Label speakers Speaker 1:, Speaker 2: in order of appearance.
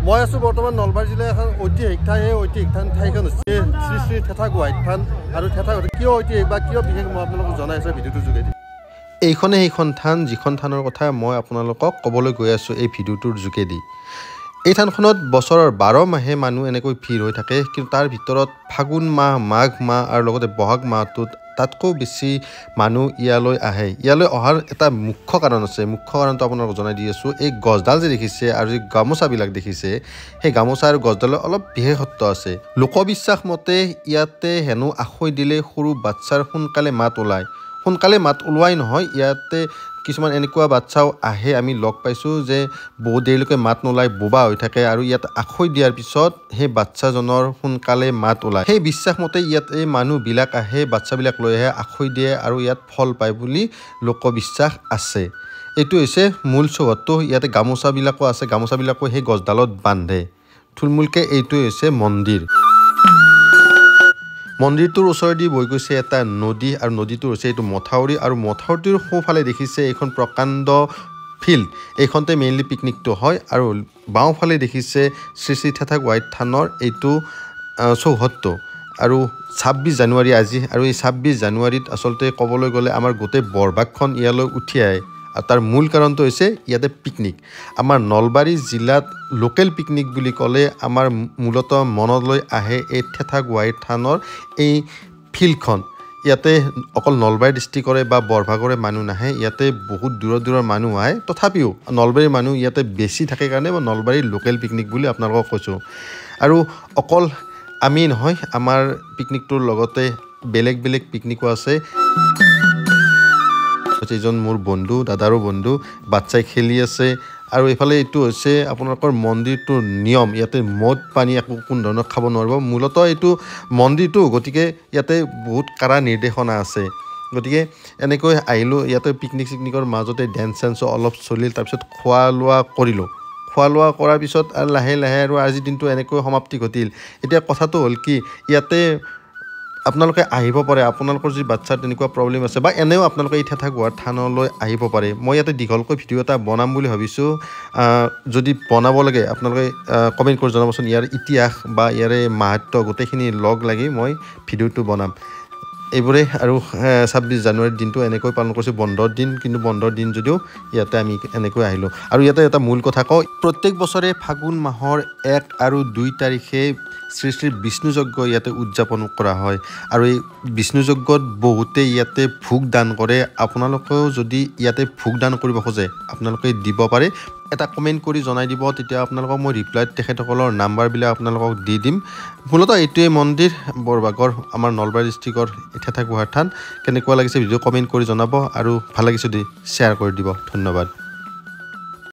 Speaker 1: মই আছো বৰ্তমান নলবাৰী জিলাৰ এখন ঐতিহাসিক ঠাই এই ঐতিহাসিক ঠাইখন হৈছে শ্ৰী শ্ৰী থেথা গোহাঁই থান আৰু থেথা কিয় ঐতিহাসিক বা কিয় বিশেষ মই আপোনালোকক জনাই আছোঁ ভিডিঅ'টোৰ যোগেদি এইখনে সেইখন থান যিখন থানৰ কথা মই আপোনালোকক ক'বলৈ গৈ আছোঁ এই ভিডিঅ'টোৰ যোগেদি এই থানখনত বছৰৰ 12 মাহে মানুহ এনেকৈ ভিৰ হৈ থাকে কিন্তু তাৰ ভিতৰত ফাগুন মাহ মাঘ মাহ আৰু লগতে বহাগ মাহটোত তাতকৈ বেছি মানুহ ইয়ালৈ আহে ইয়ালৈ অহাৰ এটা মুখ্য কাৰণ আছে মুখ্য কাৰণটো আপোনালোকক জনাই দি আছোঁ এই গছডাল যে দেখিছে আৰু যে গামোচাবিলাক দেখিছে সেই গামোচা আৰু গছডালৰ অলপ বিশেষত্ব আছে লোকবিশ্বাস মতে ইয়াতে হেনো আখৈ দিলে সৰু বাচ্চাৰ সোনকালে মাত ওলোৱাই নহয় ইয়াতে কিছুমান এনেকুৱা বাচ্চাও আহে আমি লগ পাইছোঁ যে বহুত দেৰিলৈকে মাত নোলাই বোবা হৈ থাকে আৰু ইয়াত আখৈ দিয়াৰ পিছত সেই বাচ্চাজনৰ সোনকালে মাত ওলায় সেই বিশ্বাস মতে ইয়াত এই মানুহবিলাক আহে বাচ্চাবিলাক লৈ আহে আখৈ দিয়ে আৰু ইয়াত ফল পায় বুলি লোকবিশ্বাস আছে এইটো হৈছে মূল চৌহদটো ইয়াতে গামোচাবিলাকো আছে গামোচাবিলাকো সেই গছডালত বান্ধে থুলমূলকৈ এইটো হৈছে মন্দিৰটোৰ ওচৰেদি বৈ গৈছে এটা নদী আৰু নদীটোৰ হৈছে এইটো মথাউৰি আৰু মথাউৰিটোৰ সোঁফালে দেখিছে এইখন প্ৰকাণ্ড ফিল্ড এইখনতে মেইনলি পিকনিকটো হয় আৰু বাওঁফালে দেখিছে শ্ৰী শ্ৰী থেথা গোহাঁই থানৰ এইটো চৌহদটো আৰু 26 জানুৱাৰী আজি আৰু এই 26 জানুৱাৰীত আচলতে ক'বলৈ গ'লে আমাৰ গোটেই বৰভাগখন ইয়ালৈ উঠি আহে আৰু তাৰ মূল কাৰণটো হৈছে ইয়াতে পিকনিক আমাৰ নলবাৰী জিলাত লোকেল পিকনিক বুলি ক'লে আমাৰ মূলতঃ মনলৈ আহে এই থেথা গোহাঁই থানৰ এই ফিল্ডখন ইয়াতে অকল নলবাৰী ডিষ্ট্ৰিক্টৰে বা বৰভাগৰে মানুহ নাহে ইয়াতে বহুত দূৰৰ মানুহ আহে তথাপিও নলবাৰীৰ মানুহ ইয়াতে বেছি থাকে কাৰণে মই নলবাৰীৰ লোকেল পিকনিক বুলি আপোনালোকক কৈছোঁ আৰু অকল আমি নহয় আমাৰ পিকনিকটোৰ লগতে বেলেগ পিকনিকো আছে এজন মোৰ বন্ধু দাদাৰো বন্ধু বাচ্চাই খেলি আছে আৰু এইফালে এইটো হৈছে আপোনালোকৰ মন্দিৰটোৰ নিয়ম ইয়াতে মদ পানী একো কোনো ধৰণৰ খাব নোৱাৰিব মূলতঃ এইটো মন্দিৰটো গতিকে ইয়াতে বহুত কাৰা নিৰ্দেশনা আছে গতিকে এনেকৈ আহিলোঁ ইয়াতে পিকনিকৰ মাজতে ডেন্স চেন্সো অলপ চলিল তাৰপিছত খোৱা লোৱা কৰাৰ পিছত আৰু লাহে আৰু আজিৰ দিনটো এনেকৈ সমাপ্তি ঘটিল এতিয়া কথাটো হ'ল কি ইয়াতে আপোনালোকে আহিব পাৰে আপোনালোকৰ যদি বাচ্চাৰ তেনেকুৱা প্ৰব্লেম আছে বা এনেও আপোনালোকে এই থেথা গোহাঁই থানলৈ আহিব পাৰে মই ইয়াতে দীঘলকৈ ভিডিঅ' এটা বনাম বুলি ভাবিছোঁ যদি বনাব লাগে আপোনালোকে কমেণ্ট কৰি জনাবচোন ইয়াৰ ইতিহাস বা ইয়াৰে মাহাত্য গোটেইখিনি লগ লাগি মই ভিডিঅ'টো বনাম এইবোৰে আৰু 26 জানুৱাৰীৰ দিনটো এনেকৈ পালন কৰিছোঁ বন্ধৰ দিন কিন্তু বন্ধৰ দিন যদিও ইয়াতে আমি এনেকৈ আহিলোঁ আৰু ইয়াতে এটা মূল কথা কওঁ প্ৰত্যেক বছৰে ফাগুন মাহৰ 1 আৰু 2 তাৰিখে শ্ৰী শ্ৰী বিষ্ণু যজ্ঞ ইয়াতে উদযাপন কৰা হয় আৰু এই বিষ্ণু যজ্ঞত বহুতে ইয়াতে ভোগ দান কৰে আপোনালোকেও যদি ইয়াতে ভোগ দান কৰিব খোজে আপোনালোকে দিব পাৰে এটা কমেণ্ট কৰি জনাই দিব তেতিয়া আপোনালোকক মই ৰিপ্লাইত তেখেতসকলৰ নাম্বাৰবিলাক আপোনালোকক দি দিম মূলতঃ এইটোৱে মন্দিৰ বৰভাগৰ আমাৰ নলবাৰী ডিষ্ট্ৰিক্টৰ থেথা গোহাঁই থান কেনেকুৱা লাগিছে ভিডিঅ' কমেণ্ট কৰি জনাব আৰু ভাল লাগিছে যদি শ্বেয়াৰ কৰি দিব ধন্যবাদ